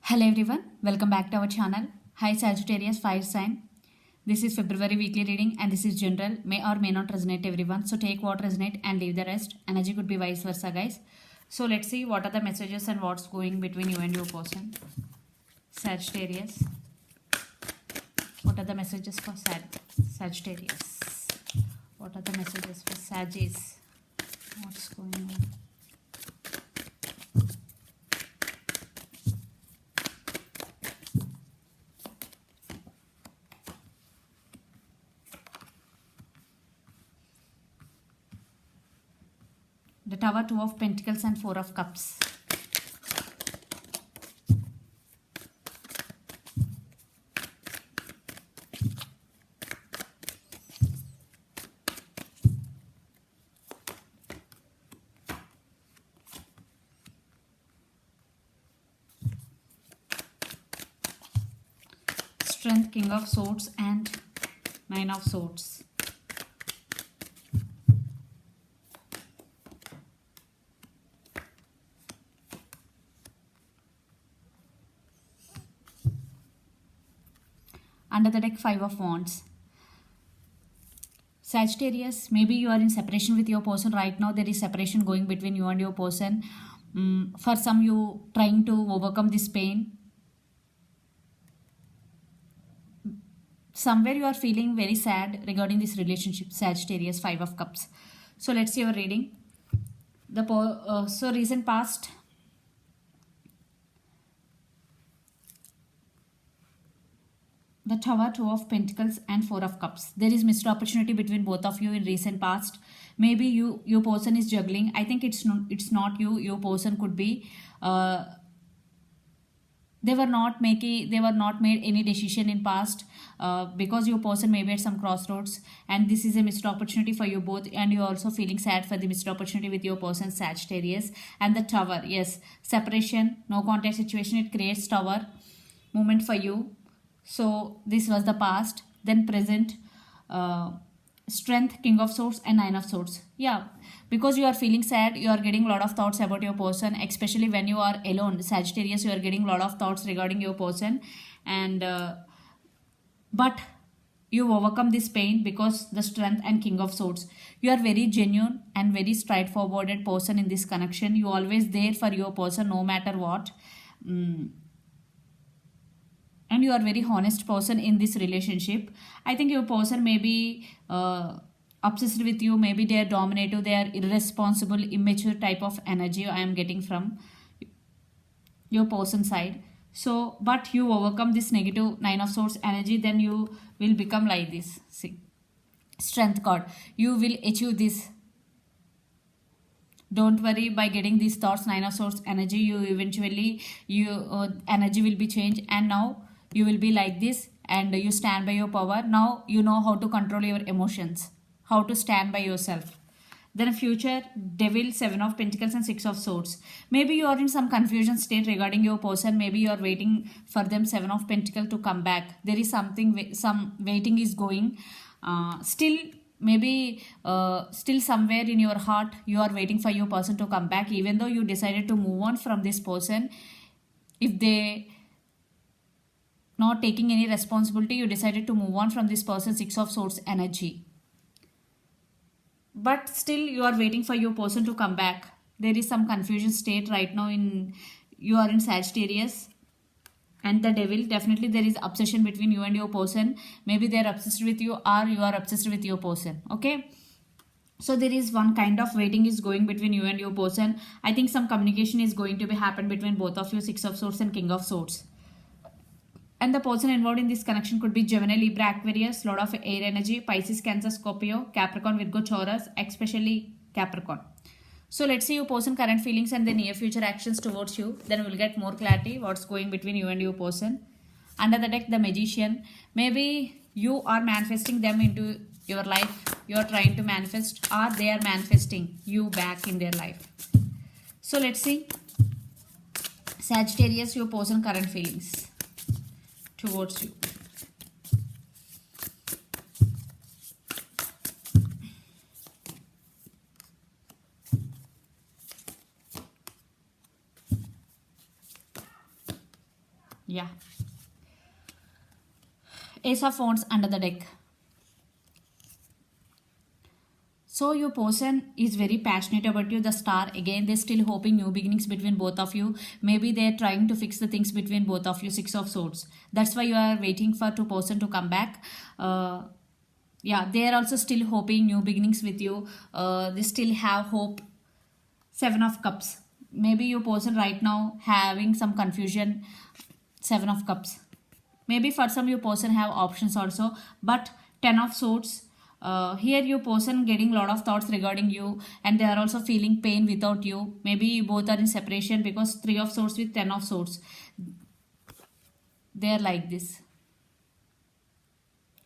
Hello everyone, welcome back to our channel. Hi Sagittarius fire sign. This is February weekly reading and this is general, may or may not resonate everyone. So take what resonate and leave the rest. Energy could be vice versa guys. So let's see what are the messages and what's going between you and your person. Sagittarius. What are the messages for Sagittarius? What are the messages for Sagittarius? What's going on? The Tower, Two of Pentacles and Four of Cups. Strength, King of Swords and Nine of Swords. Under the deck, Five of Wands. Sagittarius, maybe you are in separation with your person right now. There is separation going between you and your person. For some, you trying to overcome this pain. Somewhere you are feeling very sad regarding this relationship, Sagittarius, Five of Cups. So let's see your reading. So recent past. The Tower, Two of Pentacles and Four of Cups. There is missed opportunity between both of you in recent past. Maybe your person is juggling. I think it's not you. Your person could be they were not made any decision in past because your person may be at some crossroads, and this is a missed opportunity for you both, and you're also feeling sad for the missed opportunity with your person, Sagittarius. And the Tower, yes, separation, no contact situation, it creates Tower moment for you. So this was the past. Then present, Strength, King of Swords and Nine of Swords. Yeah, because you are feeling sad, you are getting a lot of thoughts about your person, especially when you are alone, Sagittarius. You are getting a lot of thoughts regarding your person, and but you overcome this pain because the Strength and King of Swords. You are very genuine and very straightforward person in this connection. You always there for your person no matter what. And you are very honest person in this relationship. I think your person may be obsessed with you. Maybe they are dominative, they are irresponsible, immature type of energy I am getting from your person side. So but you overcome this negative Nine of Swords energy, then you will become like this. See, Strength card, you will achieve this. Don't worry, by getting these thoughts, Nine of Swords energy, you eventually energy will be changed, and now you will be like this, and you stand by your power. Now you know how to control your emotions, how to stand by yourself. Then future, Devil, Seven of Pentacles and Six of Swords. Maybe you are in some confusion state regarding your person. Maybe you are waiting for them, Seven of Pentacles, to come back. There is something, some waiting is going. Still, maybe still somewhere in your heart you are waiting for your person to come back, even though you decided to move on from this person. If they not taking any responsibility, you decided to move on from this person, Six of Swords energy, but still you are waiting for your person to come back. There is some confusion state right now in you are in Sagittarius. And the Devil, definitely there is obsession between you and your person. Maybe they are obsessed with you or you are obsessed with your person. Okay, so there is one kind of waiting is going between you and your person. I think some communication is going to be happen between both of you, Six of Swords and King of Swords. And the person involved in this connection could be Gemini, Libra, Aquarius, lot of air energy, Pisces, Cancer, Scorpio, Capricorn, Virgo, Taurus, especially Capricorn. So let's see your person current feelings and the near future actions towards you. Then we'll get more clarity what's going between you and your person. Under the deck, the Magician. Maybe you are manifesting them into your life. You are trying to manifest, or they are manifesting you back in their life. So let's see, Sagittarius, your person current feelings towards you. Yeah. Ace of Wands under the deck. So your person is very passionate about you, the Star. Again, they're still hoping new beginnings between both of you. Maybe they're trying to fix the things between both of you, Six of Swords. That's why you are waiting for two person to come back. Yeah, they are also still hoping new beginnings with you. They still have hope. Seven of Cups. Maybe your person right now having some confusion. Seven of Cups. Maybe for some your person have options also. But Ten of Swords. Here your person getting lot of thoughts regarding you, and they are also feeling pain without you. Maybe you both are in separation, because Three of Swords with Ten of Swords. They are like this.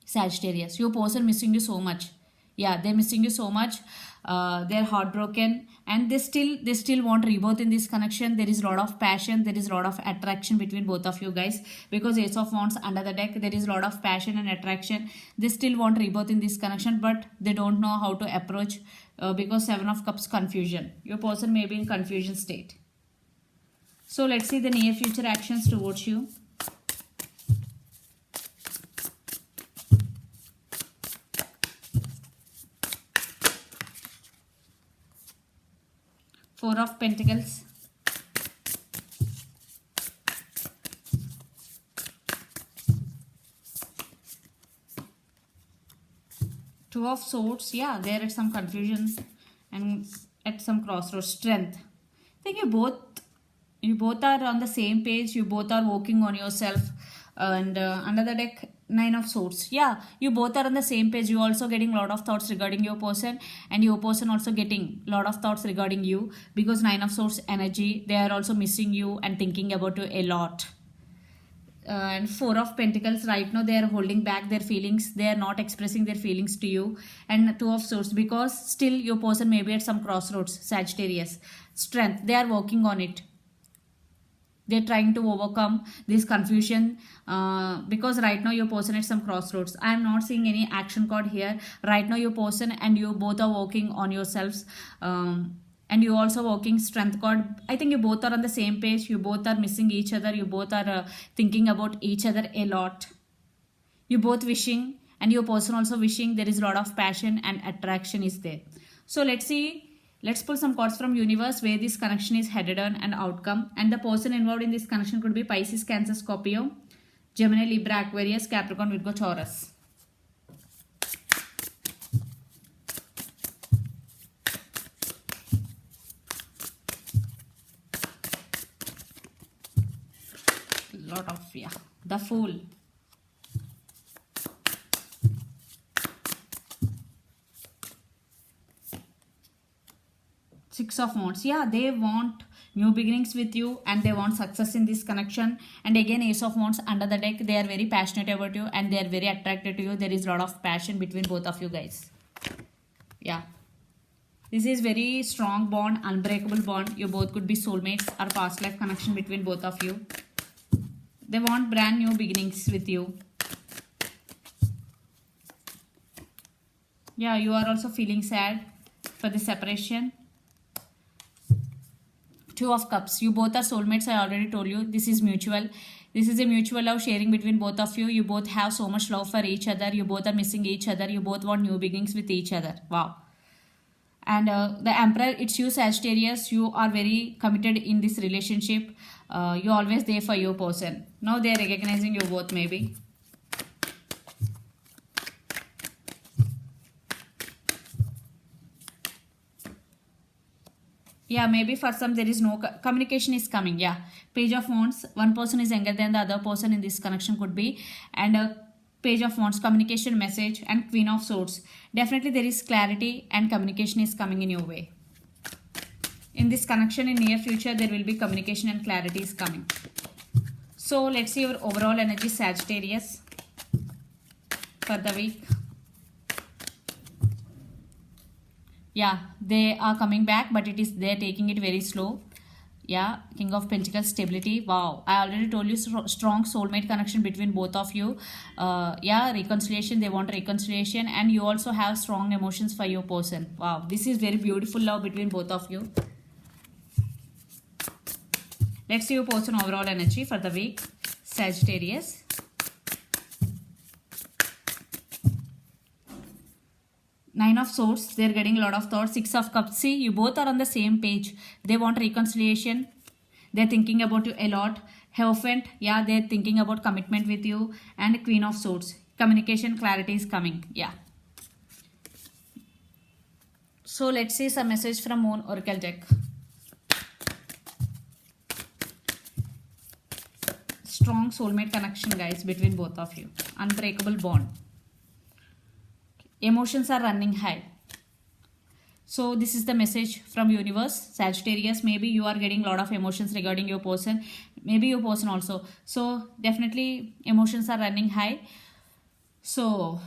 Sagittarius, your person missing you so much. Yeah, they're missing you so much. They're heartbroken, and they still want rebirth in this connection. There is a lot of passion, there is a lot of attraction between both of you guys, because Ace of Wands under the deck, there is a lot of passion and attraction. They still want rebirth in this connection, but they don't know how to approach, because Seven of Cups, confusion. Your person may be in confusion state. So let's see the near future actions towards you. Four of Pentacles. Two of Swords. Yeah, there is some confusion and at some crossroads. Strength. I think you both are on the same page. You both are working on yourself. And under the deck, Nine of Swords. Yeah, you both are on the same page. You also getting a lot of thoughts regarding your person, and your person also getting a lot of thoughts regarding you, because Nine of Swords energy, they are also missing you and thinking about you a lot. And Four of Pentacles, right now they are holding back their feelings. They are not expressing their feelings to you. And Two of Swords, because still your person may be at some crossroads. Sagittarius. Strength, they are working on it. They're trying to overcome this confusion, because right now your person at some crossroads. I am not seeing any action card here. Right now your person and you both are working on yourselves, and you also working strength card. I think you both are on the same page. You both are missing each other. You both are thinking about each other a lot. You both wishing, and your person also wishing. There is a lot of passion and attraction is there. So let's see. Let's pull some cards from universe where this connection is headed on and outcome. And the person involved in this connection could be Pisces, Cancer, Scorpio, Gemini, Libra, Aquarius, Capricorn, Virgo, Taurus. Lot of, yeah, the Fool. Six of Wands. Yeah, they want new beginnings with you, and they want success in this connection. And again, Ace of Wands under the deck. They are very passionate about you, and they are very attracted to you. There is a lot of passion between both of you guys. Yeah. This is very strong bond, unbreakable bond. You both could be soulmates or past life connection between both of you. They want brand new beginnings with you. Yeah, you are also feeling sad for the separation. Two of Cups. You both are soulmates. I already told you. This is mutual. This is a mutual love sharing between both of you. You both have so much love for each other. You both are missing each other. You both want new beginnings with each other. Wow. And the Emperor, it's you, Sagittarius. You are very committed in this relationship. You're always there for your person. Now they are recognizing you both, maybe. Yeah, maybe for some there is no communication is coming. Yeah, Page of Wands. One person is younger than the other person in this connection could be. And Page of Wands, communication message, and Queen of Swords. Definitely there is clarity and communication is coming in your way. In this connection in near future, there will be communication and clarity is coming. So let's see your overall energy, Sagittarius, for the week. Yeah, they are coming back, but they're taking it very slow. Yeah, King of Pentacles, stability. Wow, I already told you, strong soulmate connection between both of you. Yeah, reconciliation. They want reconciliation, and you also have strong emotions for your person. Wow, this is very beautiful love between both of you. Let's see your person overall energy for the week. Sagittarius. Nine of Swords, they're getting a lot of thoughts. Six of Cups, see, you both are on the same page. They want reconciliation. They're thinking about you a lot. Hierophant, yeah, they're thinking about commitment with you. And Queen of Swords, communication clarity is coming. Yeah. So let's see some message from Moon Oracle deck. Strong soulmate connection, guys, between both of you. Unbreakable bond. Emotions are running high. So this is the message from universe. Sagittarius, maybe you are getting a lot of emotions regarding your person. Maybe your person also. So definitely emotions are running high. So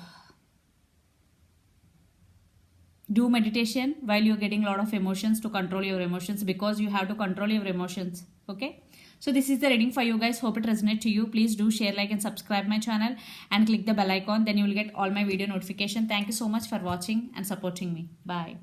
do meditation while you're getting a lot of emotions to control your emotions, because you have to control your emotions. Okay. So this is the reading for you guys. Hope it resonates to you. Please do share, like and subscribe my channel and click the bell icon. Then you will get all my video notification. Thank you so much for watching and supporting me. Bye.